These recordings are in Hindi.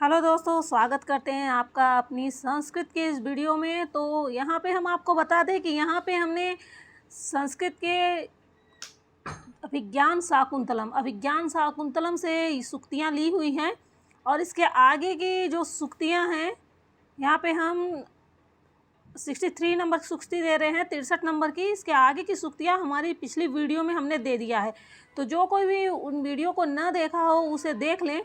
हेलो दोस्तों, स्वागत करते हैं आपका अपनी संस्कृत के इस वीडियो में। तो यहाँ पे हम आपको बता दें कि यहाँ पे हमने संस्कृत के अभिज्ञान शाकुंतलम से सूक्तियाँ ली हुई हैं और इसके आगे की जो सूक्तियाँ हैं यहाँ पे हम 63 नंबर की सूक्ति दे रहे हैं, 63 नंबर की। इसके आगे की सूक्तियाँ हमारी पिछली वीडियो में हमने दे दिया है, तो जो कोई भी उन वीडियो को ना देखा हो उसे देख लें।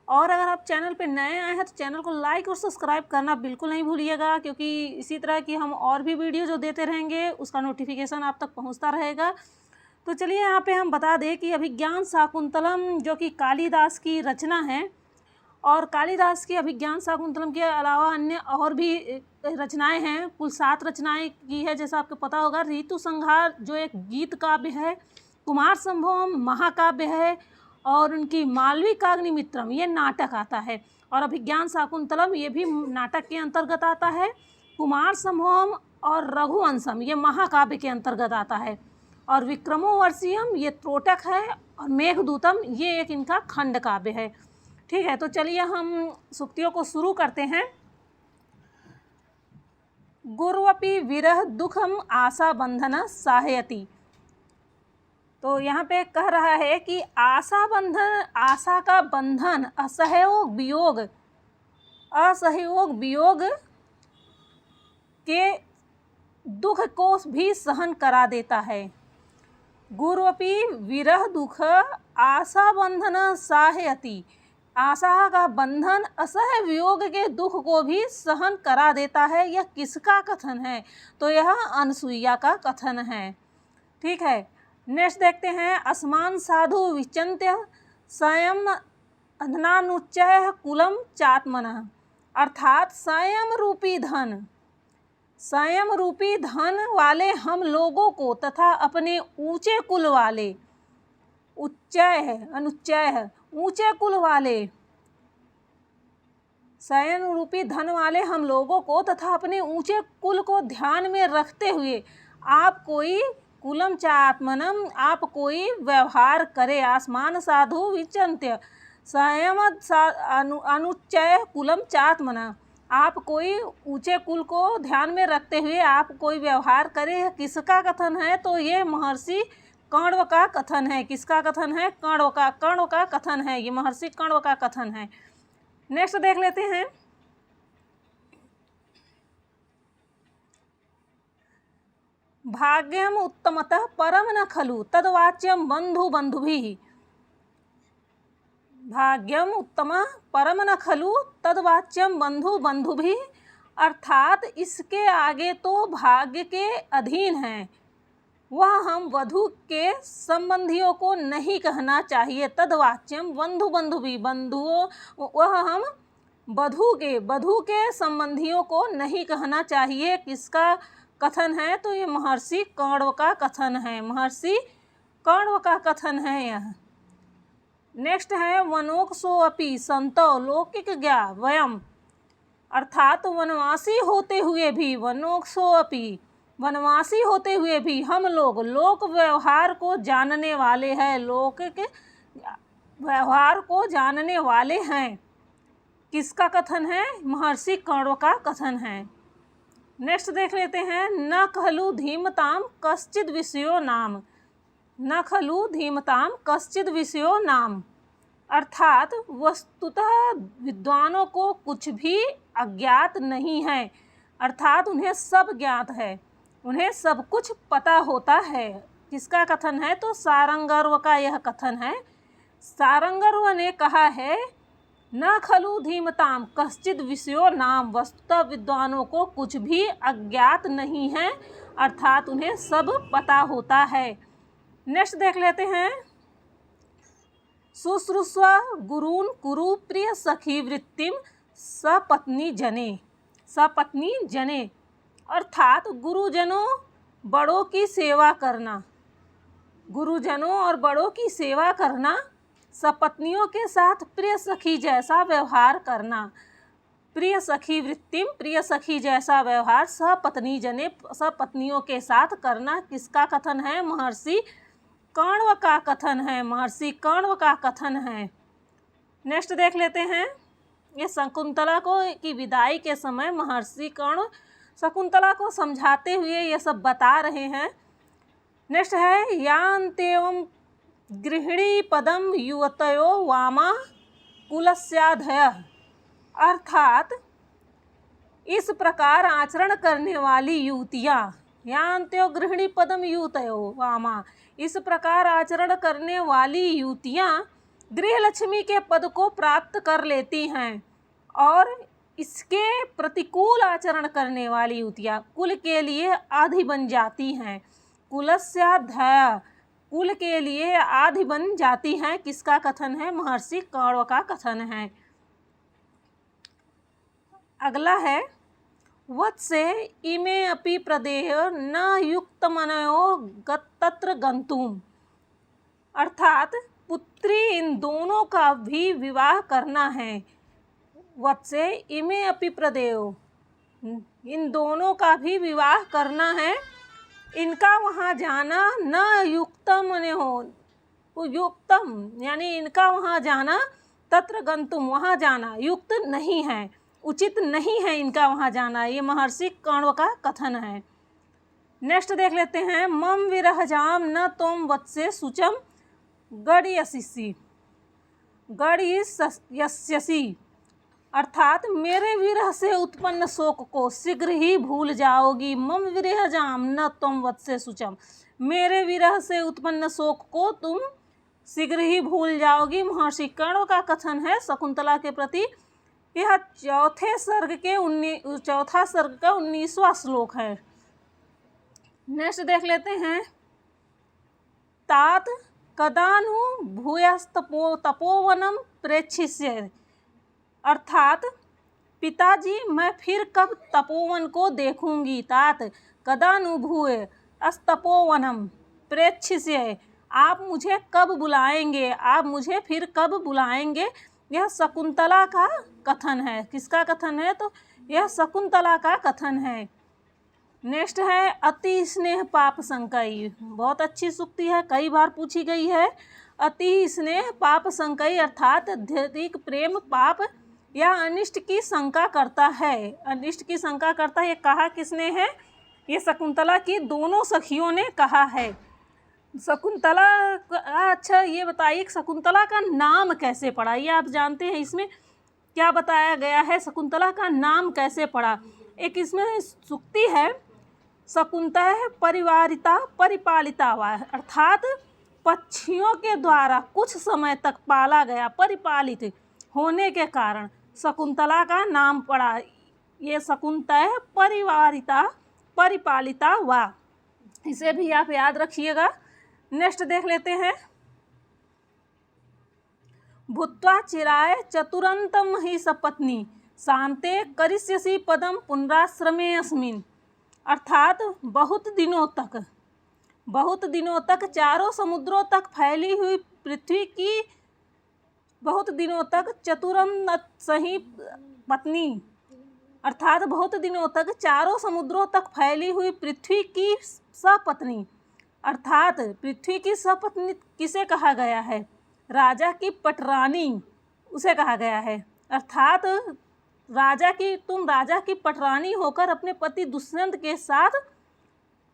और अगर आप चैनल पे नए आए हैं तो चैनल को लाइक और सब्सक्राइब करना बिल्कुल नहीं भूलिएगा, क्योंकि इसी तरह की हम और भी वीडियो जो देते रहेंगे उसका नोटिफिकेशन आप तक पहुंचता रहेगा। तो चलिए यहाँ पे हम बता दें कि अभिज्ञान शाकुंतलम जो कि कालिदास की रचना है, और कालिदास की अभिज्ञान शाकुंतलम के अलावा अन्य और भी रचनाएं हैं, कुल 7 रचनाएं की है। जैसा आपको पता होगा, ऋतु संहार जो एक गीत काव्य है, कुमार संभवम महाकाव्य है, और उनकी मालविकाग्निमित्रम ये नाटक आता है, और अभिज्ञान शाकुंतलम ये भी नाटक के अंतर्गत आता है। कुमार संभवम और रघुवंशम ये महाकाव्य के अंतर्गत आता है, और विक्रमोर्वशीयम ये त्रोटक है, और मेघदूतम ये एक इनका खंड काव्य है। ठीक है, तो चलिए हम सूक्तियों को शुरू करते हैं। गुर्वपि विरह दुखम आशा बंधन साहयति। तो यहाँ पे कह रहा है कि आशा का बंधन असहयोग वियोग के दुख को भी सहन करा देता है। गुर्वपि विरह दुख आशा बंधन साहयति। आशा का बंधन असह्य वियोग के दुख को भी सहन करा देता है। यह किसका कथन है? तो यह अनसुईया का कथन है। ठीक है, नेक्स्ट देखते हैं। असमान साधु विचंत्य स्वयं अधनानुच्चय कुलम चात्मनः। अर्थात संयम रूपी धन वाले हम लोगों को तथा अपने ऊंचे कुल वाले, ऊंचे कुल वाले, संयम रूपी धन वाले हम लोगों को तथा अपने ऊंचे कुल को ध्यान में रखते हुए आप कोई व्यवहार करे। आसमान साधु विचंत्य संयम अनुच्चय कुलम चात्मना। आप कोई ऊंचे कुल को ध्यान में रखते हुए आप कोई व्यवहार करे। किसका कथन है? तो ये महर्षि कण्व का कथन है। किसका कथन है? कण्व का कथन है। ये महर्षि कण्व का कथन है। नेक्स्ट देख लेते हैं। भाग्यम उत्तमतः परम न खलु तद्वाच्यम बंधुभिः। भाग्यम उत्तम परम न खलु तद्वाच्यम बंधुभिः। अर्थात इसके आगे तो भाग्य के अधीन है, वह हम वधु के संबंधियों को नहीं कहना चाहिए। तद्वाच्यम बंधुभिः, वह हम वधु के संबंधियों को नहीं कहना चाहिए। किसका कथन है? तो ये महर्षि कण्व का कथन है। महर्षि कण्व का कथन है यह। नेक्स्ट है वनोक्सोऽपि संतो लौकिक ज्ञा वयम। अर्थात वनवासी होते हुए भी हम लोग लोक व्यवहार को जानने वाले हैं। लौकिक व्यवहार को जानने वाले हैं। किसका कथन है? महर्षि कण्व का कथन है। नेक्स्ट देख लेते हैं। न खलु धीमताम कश्चिद विषयो नाम। न खलु धीमताम कश्चिद विषयो नाम। अर्थात वस्तुतः विद्वानों को कुछ भी अज्ञात नहीं है, अर्थात उन्हें सब ज्ञात है, उन्हें सब कुछ पता होता है। किसका कथन है? तो सारंगर्व का यह कथन है। सारंगर्व ने कहा है, न खलु धीमताम कश्चिद विषयो नाम। वस्तुतः विद्वानों को कुछ भी अज्ञात नहीं है, अर्थात उन्हें सब पता होता है। नेक्स्ट देख लेते हैं। शुश्रूषव गुरून् कुरु प्रिय सखी वृत्तिम सपत्नी जने। अर्थात गुरुजनों बड़ों की सेवा करना, गुरुजनों और बड़ों की सेवा करना, सपत्नियों के साथ प्रिय सखी जैसा व्यवहार करना। प्रिय सखी वृत्तिम, प्रिय सखी जैसा व्यवहार सपत्नियों के साथ करना। किसका कथन है? महर्षि कण्व का कथन है। महर्षि कण्व का कथन है। नेक्स्ट देख लेते हैं। ये शकुंतला को की विदाई के समय महर्षि कर्ण शकुंतला को समझाते हुए ये सब बता रहे हैं। नेक्स्ट है यान्त्येवं गृहिणी पदम युवतयो वामा कुलस्याधयः, अर्थात इस प्रकार आचरण करने वाली युवतियाँ, यान्त्यो गृहिणी पदम युवतयो वामा, इस प्रकार आचरण करने वाली युवतियाँ गृहलक्ष्मी के पद को प्राप्त कर लेती हैं और इसके प्रतिकूल आचरण करने वाली युवतियाँ कुल के लिए आधि बन जाती हैं। कुलस्याधयः, कुल के लिए आधि बन जाती हैं। किसका कथन है? महर्षि कण्व का कथन है। अगला है वत्से इमे अपि प्रदेय न युक्तमनयो तत्र गन्तुम्, अर्थात पुत्री इन दोनों का भी विवाह करना है। वत्से इमे अपि प्रदेयो, इन दोनों का भी विवाह करना है। इनका वहाँ जाना न युक्तम हो, युक्तम यानी इनका वहाँ जाना, तत्र गंतुम वहाँ जाना युक्त नहीं है, उचित नहीं है इनका वहाँ जाना। ये महर्षि कण्व का कथन है। नेक्स्ट देख लेते हैं मम विरहजाम न तोम वत्से सुचम गड़यसिसी, गड़यस्यसि, अर्थात मेरे विरह से उत्पन्न शोक को शीघ्र ही भूल जाओगी। मम विरहजाम न तुम वत्से सुचम, मेरे विरह से उत्पन्न शोक को तुम शीघ्र ही भूल जाओगी। महर्षि कण्व का कथन है शकुंतला के प्रति। यह चौथा सर्ग का 19वां श्लोक है। नेक्स्ट देख लेते हैं तात कदानु भूयस्तपोवनम प्रेक्षिष्ये, अर्थात पिताजी मैं फिर कब तपोवन को देखूंगी। तात कदानुभूय अस्तपोवनम प्रेक्षिष्ये, आप मुझे कब बुलाएंगे, आप मुझे फिर कब बुलाएंगे। यह शकुंतला का कथन है। किसका कथन है? तो यह शकुंतला का कथन है। नेक्स्ट है अति स्नेह पाप संकयी, बहुत अच्छी सूक्ति है, कई बार पूछी गई है। अति स्नेह पाप संकयी, अर्थात अत्यधिक प्रेम पाप या अनिष्ट की शंका करता है। अनिष्ट की शंका करता है, ये कहा किसने है? ये शकुंतला की दोनों सखियों ने कहा है। शकुंतला, अच्छा ये बताइए शकुंतला का नाम कैसे पड़ा? ये आप जानते हैं इसमें क्या बताया गया है? शकुंतला का नाम कैसे पड़ा? एक इसमें सूक्ति है शकुंतला परिवारिता परिपालिता वा, अर्थात पक्षियों के द्वारा कुछ समय तक पाला गया, परिपालित होने के कारण शकुंतला का नाम पड़ा। ये शकुंतला परिवारिता परिपालिता वा, इसे भी आप याद रखिएगा। नेक्स्ट देख लेते हैं भूत्वा चिराय चतुरंतम ही सपत्नी शांते करिष्यसि पदम पुनराश्रमे अस्मिन्, अर्थात बहुत दिनों तक चारों समुद्रों तक फैली हुई पृथ्वी की, बहुत दिनों तक चतुरम सही पत्नी, अर्थात बहुत दिनों तक चारों समुद्रों तक फैली हुई पृथ्वी की सपत्नी, अर्थात पृथ्वी की सपत्नी किसे कहा गया है? राजा की पटरानी उसे कहा गया है। अर्थात तुम राजा की पटरानी होकर अपने पति दुष्यंत के साथ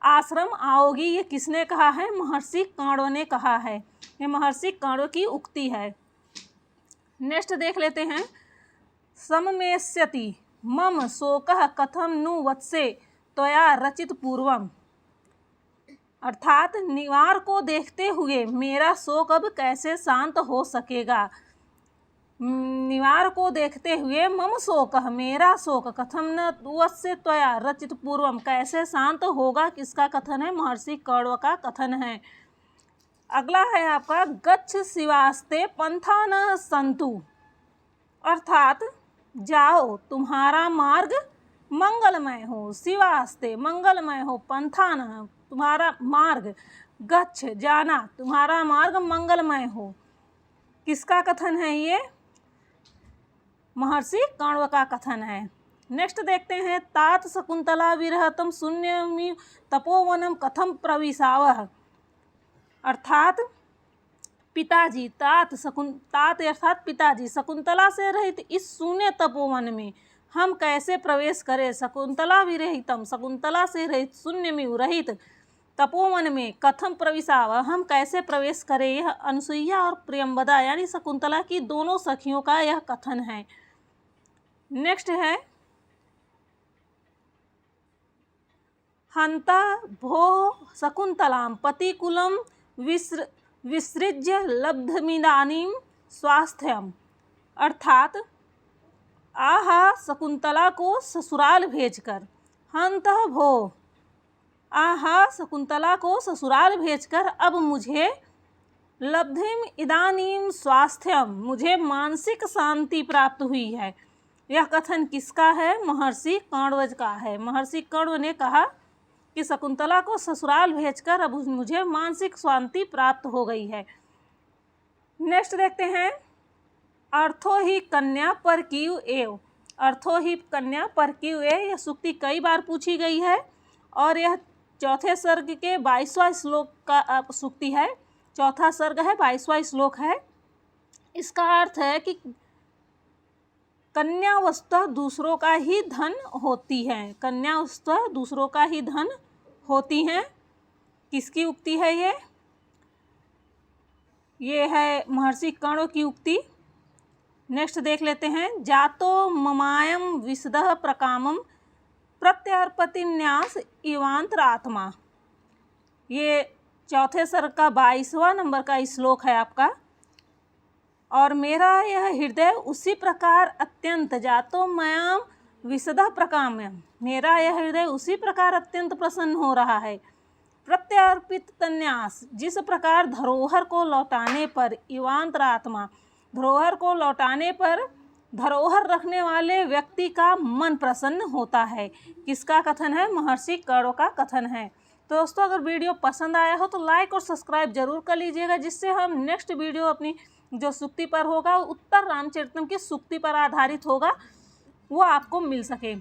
आश्रम आओगी। ये किसने कहा है? महर्षि कण्व ने कहा है। ये महर्षि कण्व की उक्ति है। नेक्स्ट देख लेते हैं सममेष्यति मम शोकः कथम नु वत्से त्वया रचित पूर्वम, अर्थात निवार को देखते हुए मेरा शोक अब कैसे शांत हो सकेगा। निवार को देखते हुए मम शोकः मेरा शोक कथम न वत्से त्वया रचित पूर्वम, कैसे शांत होगा। किसका कथन है? महर्षि कण्व का कथन है। अगला है आपका गच्छ शिवास्ते पंथा न संतु, अर्थात जाओ तुम्हारा मार्ग मंगलमय हो। शिवास्ते मंगलमय हो, पंथा न तुम्हारा मार्ग, गच्छ जाना तुम्हारा मार्ग मंगलमय हो। किसका कथन है? ये महर्षि कण्व का कथन है। नेक्स्ट देखते हैं तात शकुंतला विरहतम शून्यमिव तपोवनम कथम प्रविशावः, अर्थात पिताजी तात अर्थात पिताजी शकुंतला से रहित इस शून्य तपोवन में हम कैसे प्रवेश करें। शकुंतला विरहितम, शकुंतला से रहित शून्य में रहित तपोवन में कथम प्रविशाव, हम कैसे प्रवेश करें। यह अनुसुईया और प्रियंवदा यानी शकुंतला की दोनों सखियों का यह कथन है। नेक्स्ट है हंता भो शकुंतलाम पतिकुलम विसृज्य लब्धमिदानीम स्वास्थ्यम, अर्थात आहा शकुंतला को ससुराल भेजकर, हंत भो आहा शकुंतला को ससुराल भेजकर अब मुझे लब्धिम इदानीम स्वास्थ्यम, मुझे मानसिक शांति प्राप्त हुई है। यह कथन किसका है? महर्षि कण्व का है। महर्षि कण्व ने कहा कि शकुंतला को ससुराल भेजकर अब मुझे मानसिक शांति प्राप्त हो गई है। नेक्स्ट देखते हैं अर्थो ही कन्या परकीव एव, अर्थो ही कन्या परकीव एव, यह सूक्ति कई बार पूछी गई है और यह चौथे सर्ग के 22वां श्लोक का सूक्ति है। चौथा सर्ग है, 22वां श्लोक है। इसका अर्थ है कि कन्या वस्तुतः दूसरों का ही धन होती है, कन्या वस्तुतः दूसरों का ही धन होती हैं। किसकी उक्ति है ये है महर्षि कण्व की उक्ति। नेक्स्ट देख लेते हैं जातो ममायम विशदः प्रकामम प्रत्यर्पतिन्यास इवांतरात्मा, ये चौथे सर्ग का 22वां नंबर का श्लोक है आपका। और मेरा यह हृदय उसी प्रकार अत्यंत जातो मयाम विशदः प्रकाम्यम, मेरा यह हृदय उसी प्रकार अत्यंत प्रसन्न हो रहा है। प्रत्यर्पित तन्यास, जिस प्रकार धरोहर को लौटाने पर, इवांतरात्मा, धरोहर को लौटाने पर धरोहर रखने वाले व्यक्ति का मन प्रसन्न होता है। किसका कथन है? महर्षि कण्व का कथन है। तो दोस्तों अगर वीडियो पसंद आया हो तो लाइक और सब्सक्राइब जरूर कर लीजिएगा, जिससे हम नेक्स्ट वीडियो अपनी जो सूक्ति पर होगा उत्तर रामचरितम की सूक्ति पर आधारित होगा वो आपको मिल सके।